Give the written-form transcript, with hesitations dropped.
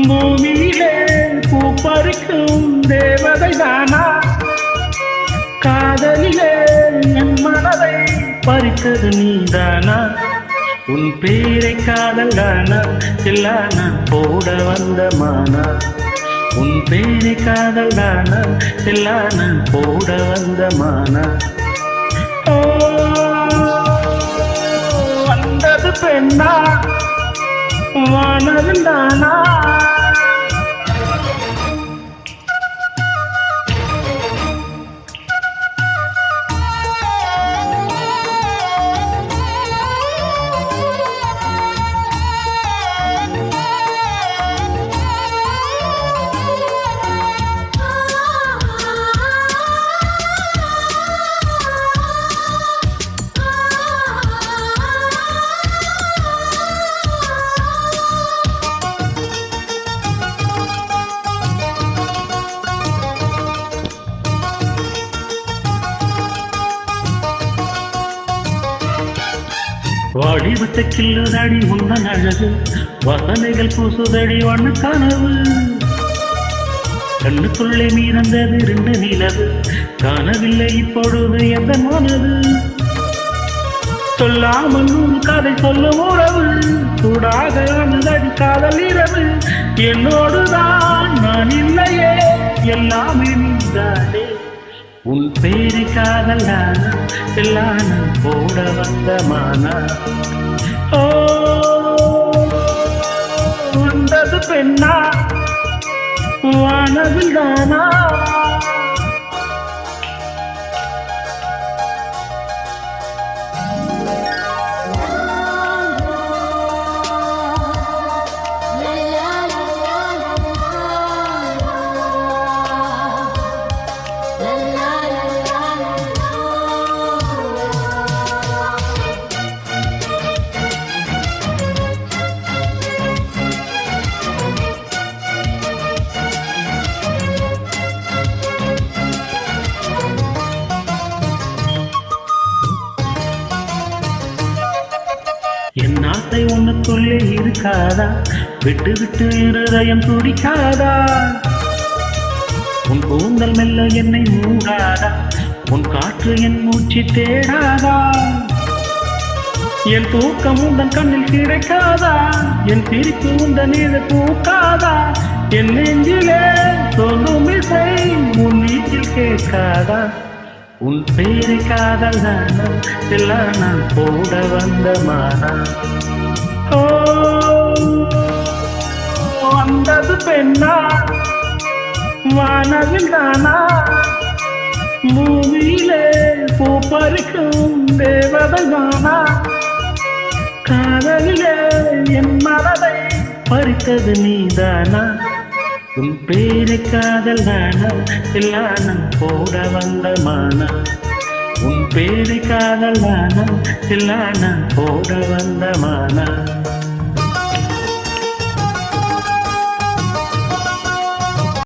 பூமியிலே பூ பறிக்கும் தேவதை தானா? காதலிலே என் மனதை பறித்தது நீதானா? உன் பேரை காதல் தானா இல்லானா போட வந்த மானா? உன் பேரை காதல் தானா இல்லானா போட வந்த மானா? வந்தது பெண்ணா வானது தானா? வாடிவட்ட கில்லுதடி உந்தன் அழகு, வசனைகள் பூசுதடி வண்ண கனவு. கண்ணுக்குள்ளே மீறந்தது 2 நிலவு, காணவில்லை இப்பொழுது எந்த மனது. சொல்லாமல் ஒரு கதை சொல்லும் உறவு, சூடாக அணுதடி காதல் இரவு. என்னோடுதான் நான் இல்லையே எல்லாமே நீதானே. உன் பேரை காதல் தானா இல்லானா போட வந்த மானா? ஓ வந்தது பெண்ணா வானவில் தானா? என் ஆசை உனக்குள்ளே இருக்காதா? விட்டு விட்டு இருதயம் துடிக்காதா? உன் கூந்தல் மெல்ல என்னை மூடாதா? உன் காற்று என் மூச்சு தேடாதா? என் தூக்கம் உந்தன் கண்ணில் கிடைக்காதா? என் சிரிப்பு உந்தன் இது பூக்காதா? என் நெஞ்சிலே சொல்லும் இசை உன் வீட்டில் கேட்காதா? உன் பேரை காதல் தானா இல்லானா போட வந்த மானா? ஓ வந்தது பெண்ணா வானவில் தானா? பூமியிலே பூ பறிக்கும் தேவதை தானா? காதலிலே என் மனதை பறித்தது நீதானா? உன் பேரை காதல் தானா இல்லானா போட வந்த மானா? உன் பேரை காதல் தானா இல்லானா போட வந்த மானா?